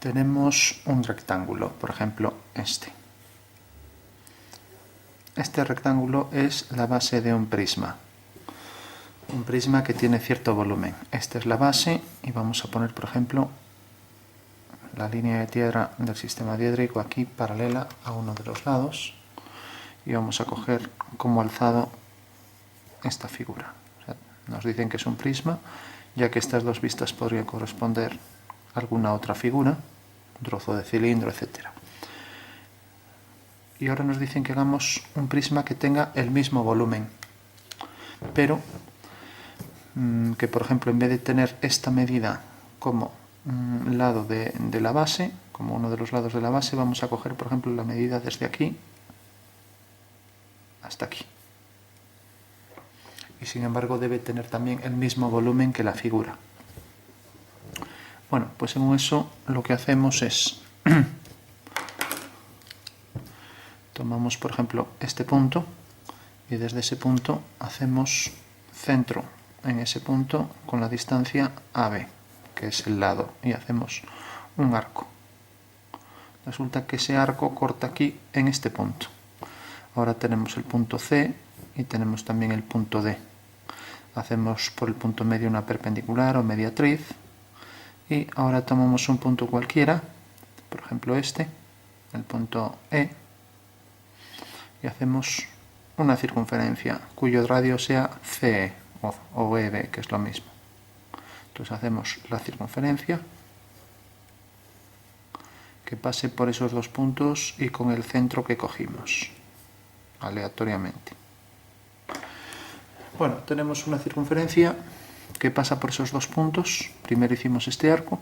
tenemos un rectángulo, por ejemplo este. Este rectángulo es la base de un prisma que tiene cierto volumen. Esta es la base y vamos a poner, por ejemplo, la línea de tierra del sistema diédrico aquí paralela a uno de los lados y vamos a coger como alzado esta figura. O sea, nos dicen que es un prisma, ya que estas dos vistas podrían corresponder a alguna otra figura, un trozo de cilindro, etc. Y ahora nos dicen que hagamos un prisma que tenga el mismo volumen, pero que, por ejemplo, en vez de tener esta medida como lado de la base, como uno de los lados de la base, vamos a coger, por ejemplo, la medida desde aquí hasta aquí. Y sin embargo debe tener también el mismo volumen que la figura. Bueno, pues según eso lo que hacemos es tomamos, por ejemplo, este punto y desde ese punto hacemos centro en ese punto con la distancia AB, que es el lado, y hacemos un arco. Resulta que ese arco corta aquí en este punto. Ahora tenemos el punto C y tenemos también el punto D. Hacemos por el punto medio una perpendicular o mediatriz y ahora tomamos un punto cualquiera, por ejemplo este, el punto E, y hacemos una circunferencia cuyo radio sea CE o EB, que es lo mismo. Entonces hacemos la circunferencia que pase por esos dos puntos y con el centro que cogimos aleatoriamente. Bueno, tenemos una circunferencia que pasa por esos dos puntos. Primero hicimos este arco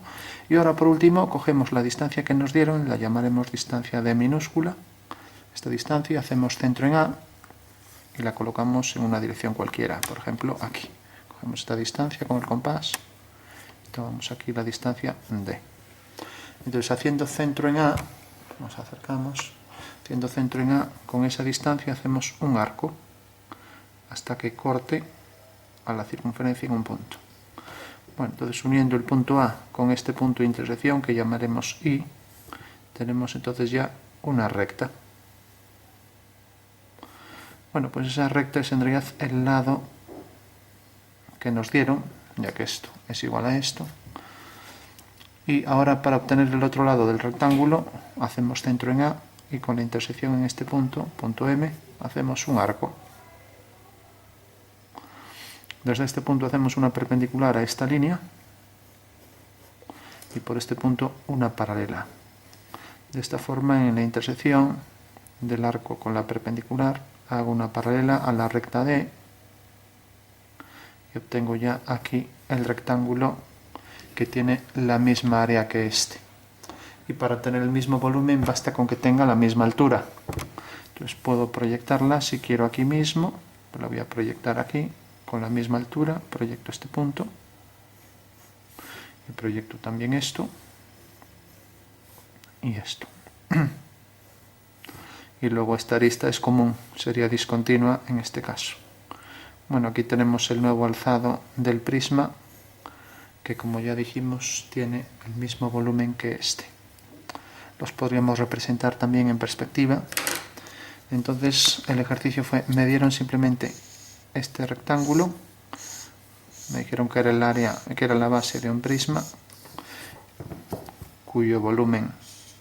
y ahora por último cogemos la distancia que nos dieron, la llamaremos distancia D minúscula. Esta distancia hacemos centro en A y la colocamos en una dirección cualquiera, por ejemplo aquí. Cogemos esta distancia con el compás y tomamos aquí la distancia D. Entonces haciendo centro en A, nos acercamos, haciendo centro en A, con esa distancia hacemos un arco hasta que corte a la circunferencia en un punto. Bueno, entonces uniendo el punto A con este punto de intersección que llamaremos I, tenemos entonces ya una recta. Bueno, pues esa recta es en realidad el lado que nos dieron, ya que esto es igual a esto. Y ahora para obtener el otro lado del rectángulo hacemos centro en A y con la intersección en este punto, punto M, hacemos un arco. Desde este punto hacemos una perpendicular a esta línea y por este punto una paralela. De esta forma, en la intersección del arco con la perpendicular hago una paralela a la recta D y obtengo ya aquí el rectángulo que tiene la misma área que este. Y para tener el mismo volumen basta con que tenga la misma altura. Entonces puedo proyectarla si quiero aquí mismo, la voy a proyectar aquí con la misma altura, proyecto este punto y proyecto también esto y esto. Y luego esta arista es común, sería discontinua en este caso. Bueno, aquí tenemos el nuevo alzado del prisma, que como ya dijimos tiene el mismo volumen que este. Los podríamos representar también en perspectiva. Entonces el ejercicio fue, me dieron simplemente este rectángulo, me dijeron que era el área, que era la base de un prisma, cuyo volumen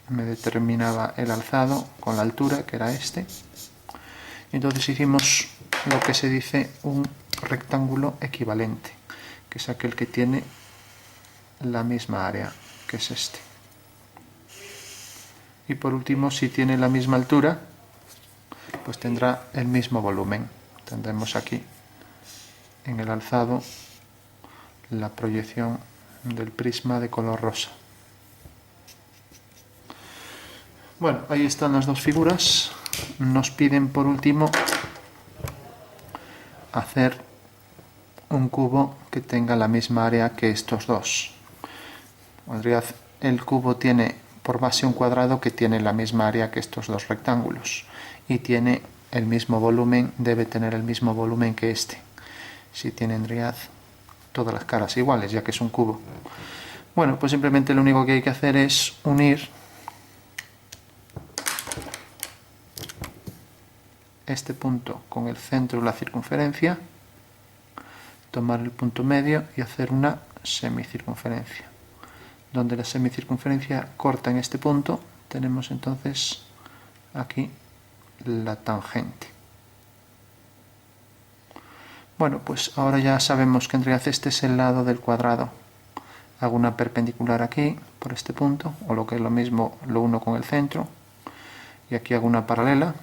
me determinaba el alzado con la altura, que era este. Entonces hicimos lo que se dice un rectángulo equivalente, que es aquel que tiene la misma área, que es este. Y por último, si tiene la misma altura, pues tendrá el mismo volumen. Tendremos aquí en el alzado la proyección del prisma de color rosa. Bueno, ahí están las dos figuras. Nos piden por último hacer un cubo que tenga la misma área que estos dos. En realidad el cubo tiene por base un cuadrado que tiene la misma área que estos dos rectángulos y tiene el mismo volumen, debe tener el mismo volumen que este, si tiene en realidad todas las caras iguales, ya que es un cubo. Bueno, pues simplemente lo único que hay que hacer es unir este punto con el centro de la circunferencia, tomar el punto medio y hacer una semicircunferencia. Donde la semicircunferencia corta en este punto, tenemos entonces aquí la tangente. Bueno, pues ahora ya sabemos que en realidad este es el lado del cuadrado. Hago una perpendicular aquí, por este punto, o lo que es lo mismo, lo uno con el centro, y aquí hago una paralela,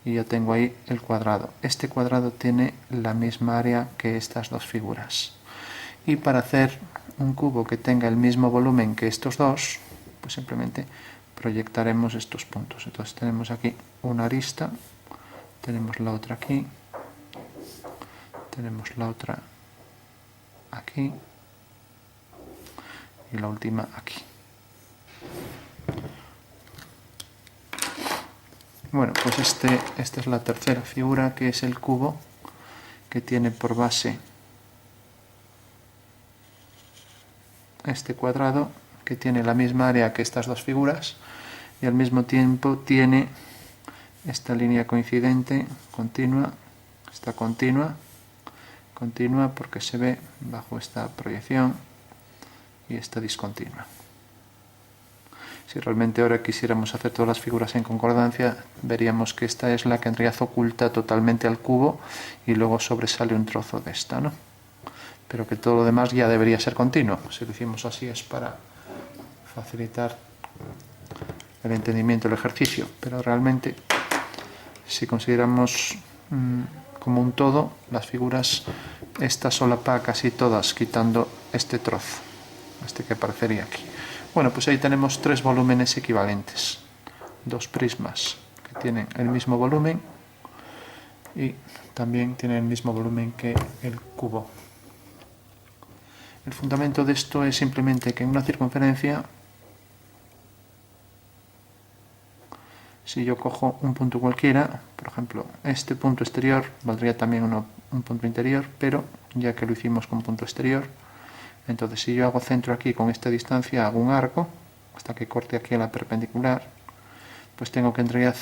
y ya tengo ahí el cuadrado. Este cuadrado tiene la misma área que estas dos figuras. Y para hacer un cubo que tenga el mismo volumen que estos dos, pues simplemente proyectaremos estos puntos. Entonces tenemos aquí una arista, tenemos la otra aquí, tenemos la otra aquí y la última aquí. Bueno, pues esta es la tercera figura, que es el cubo, que tiene por base este cuadrado, que tiene la misma área que estas dos figuras, y al mismo tiempo tiene esta línea coincidente, continua, esta continua porque se ve bajo esta proyección, y esta discontinua. Si realmente ahora quisiéramos hacer todas las figuras en concordancia, veríamos que esta es la que en realidad oculta totalmente al cubo y luego sobresale un trozo de esta, ¿no? Pero que todo lo demás ya debería ser continuo. Si lo hicimos así es para facilitar el entendimiento del ejercicio, pero realmente si consideramos como un todo, las figuras, esta solapa casi todas, quitando este trozo, este que aparecería aquí. Bueno, pues ahí tenemos tres volúmenes equivalentes, dos prismas que tienen el mismo volumen y también tienen el mismo volumen que el cubo. El fundamento de esto es simplemente que en una circunferencia, si yo cojo un punto cualquiera, por ejemplo, este punto exterior, valdría también un punto interior, pero ya que lo hicimos con punto exterior, entonces si yo hago centro aquí con esta distancia, hago un arco, hasta que corte aquí a la perpendicular, pues tengo que en realidad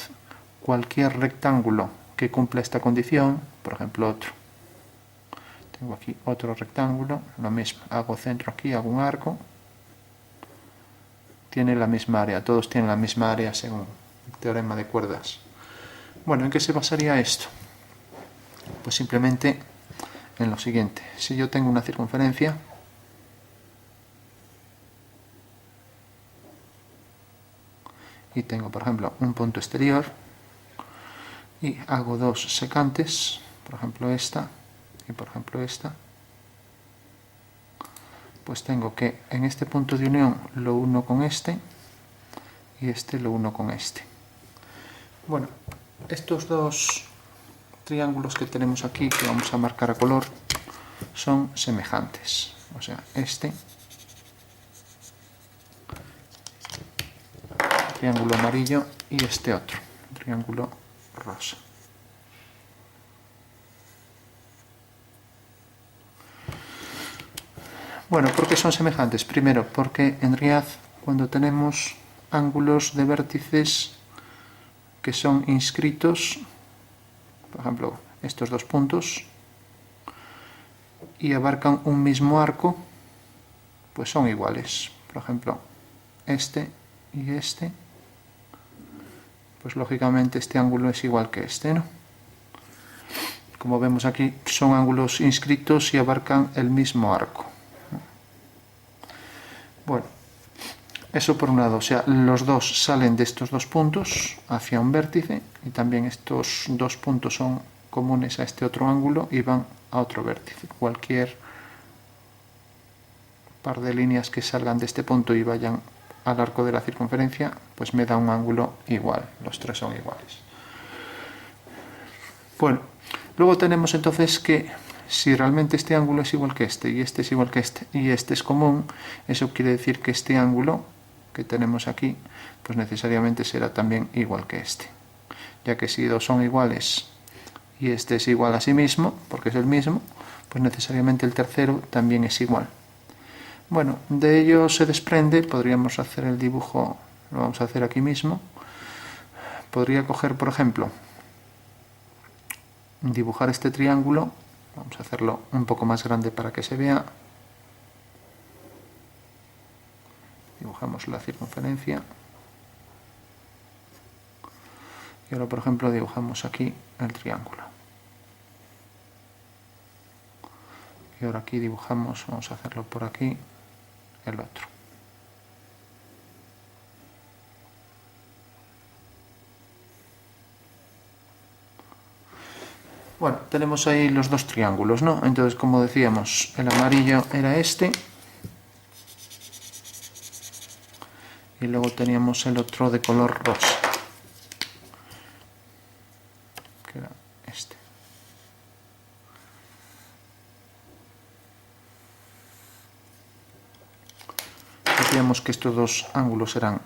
cualquier rectángulo que cumpla esta condición, por ejemplo otro. Tengo aquí otro rectángulo, lo mismo, hago centro aquí, hago un arco, tiene la misma área, todos tienen la misma área según el teorema de cuerdas. Bueno, ¿en qué se basaría esto? Pues simplemente en lo siguiente. Si yo tengo una circunferencia, y tengo, por ejemplo, un punto exterior, y hago dos secantes, por ejemplo esta, y por ejemplo esta, pues tengo que en este punto de unión lo uno con este, y este lo uno con este. Bueno, estos dos triángulos que tenemos aquí, que vamos a marcar a color, son semejantes. O sea, este triángulo amarillo y este otro, triángulo rosa. Bueno, ¿por qué son semejantes? Primero, porque en realidad cuando tenemos ángulos de vértices que son inscritos, por ejemplo, estos dos puntos, y abarcan un mismo arco, pues son iguales. Por ejemplo, este y este, pues lógicamente este ángulo es igual que este, ¿no? Como vemos aquí, son ángulos inscritos y abarcan el mismo arco. Bueno, eso por un lado, o sea, los dos salen de estos dos puntos hacia un vértice, y también estos dos puntos son comunes a este otro ángulo y van a otro vértice. Cualquier par de líneas que salgan de este punto y vayan al arco de la circunferencia, pues me da un ángulo igual, los tres son iguales. Bueno, luego tenemos entonces que si realmente este ángulo es igual que este, y este es igual que este, y este es común, eso quiere decir que este ángulo que tenemos aquí, pues necesariamente será también igual que este. Ya que si dos son iguales y este es igual a sí mismo, porque es el mismo, pues necesariamente el tercero también es igual. Bueno, de ello se desprende, podríamos hacer el dibujo, lo vamos a hacer aquí mismo. Podría coger, por ejemplo, dibujar este triángulo, vamos a hacerlo un poco más grande para que se vea. Dibujamos la circunferencia. Y ahora, por ejemplo, dibujamos aquí el triángulo. Y ahora aquí dibujamos, vamos a hacerlo por aquí, el otro. Bueno, tenemos ahí los dos triángulos, ¿no? Entonces, como decíamos, el amarillo era este. Y luego teníamos el otro de color rosa, que era este. Decíamos que estos dos ángulos eran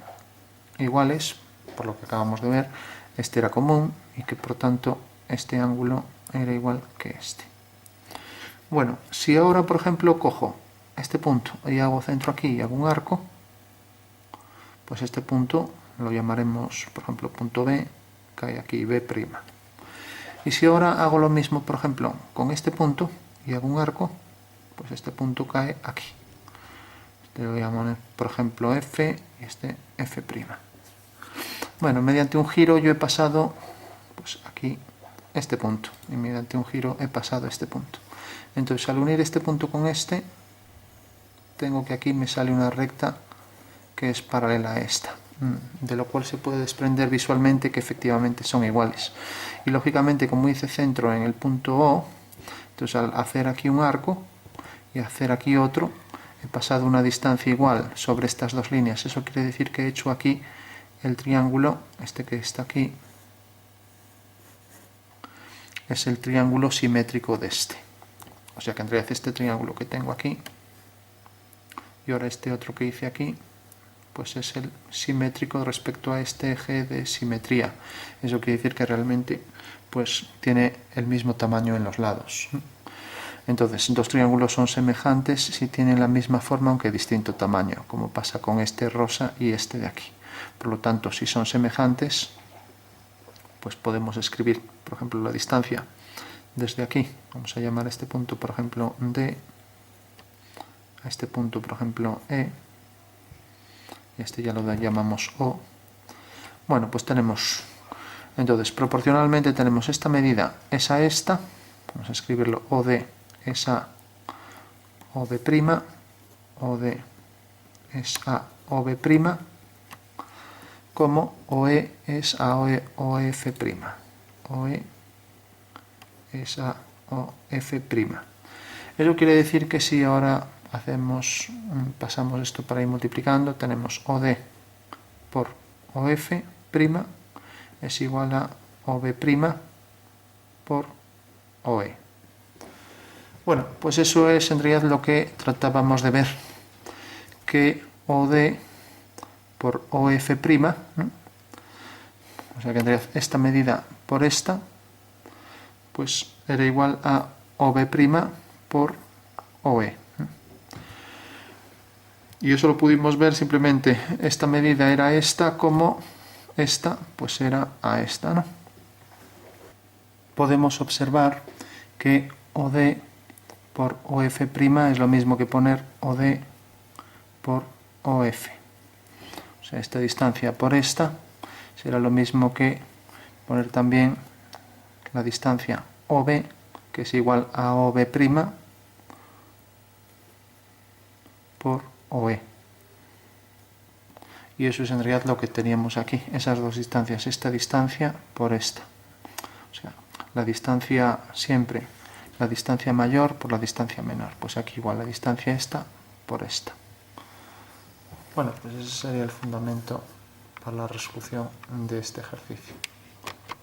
iguales, por lo que acabamos de ver. Este era común y que por tanto este ángulo era igual que este. Bueno, si ahora, por ', cojo este punto y hago centro aquí y hago un arco, pues este punto lo llamaremos, por ejemplo, punto B, cae aquí B'. Y si ahora hago lo mismo, por ejemplo, con este punto y hago un arco, pues este punto cae aquí. Este lo llamo, por ejemplo, F y este F'. Bueno, mediante un giro yo he pasado, pues aquí, este punto, y mediante un giro he pasado este punto. Entonces, al unir este punto con este, tengo que aquí me sale una recta que es paralela a esta, de lo cual se puede desprender visualmente que efectivamente son iguales. Y lógicamente, como hice centro en el punto O, entonces al hacer aquí un arco y hacer aquí otro, he pasado una distancia igual sobre estas dos líneas. Eso quiere decir que he hecho aquí el triángulo, este que está aquí, es el triángulo simétrico de este. O sea que en realidad este triángulo que tengo aquí y ahora este otro que hice aquí, pues es el simétrico respecto a este eje de simetría. Eso quiere decir que realmente pues tiene el mismo tamaño en los lados. Entonces, dos triángulos son semejantes si tienen la misma forma aunque distinto tamaño, como pasa con este rosa y este de aquí. Por lo tanto, si son semejantes, pues podemos escribir, por ejemplo, la distancia desde aquí. Vamos a llamar a este punto, por ejemplo, D, a este punto, por ejemplo, E, y este ya lo llamamos O. Bueno, pues tenemos, entonces, proporcionalmente tenemos esta medida es a esta, vamos a escribirlo OD es a OB', OD es a OB', como OE es a OF', OE es a OF'. Eso quiere decir que si ahora pasamos esto para ir multiplicando, tenemos OD por OF' es igual a OB' por OE. Bueno, pues eso es en realidad lo que tratábamos de ver, que OD por OF', ¿no? O sea que en realidad esta medida por esta, pues era igual a OB' por OE. Y eso lo pudimos ver simplemente, esta medida era esta, como esta pues era a esta, ¿no? Podemos observar que OD por OF' es lo mismo que poner OD por OF. O sea, esta distancia por esta será lo mismo que poner también la distancia OB, que es igual a OB' por OE. Y eso es en realidad lo que teníamos aquí, esas dos distancias, esta distancia por esta. O sea, la distancia siempre, la distancia mayor por la distancia menor. Pues aquí igual la distancia esta por esta. Bueno, pues ese sería el fundamento para la resolución de este ejercicio.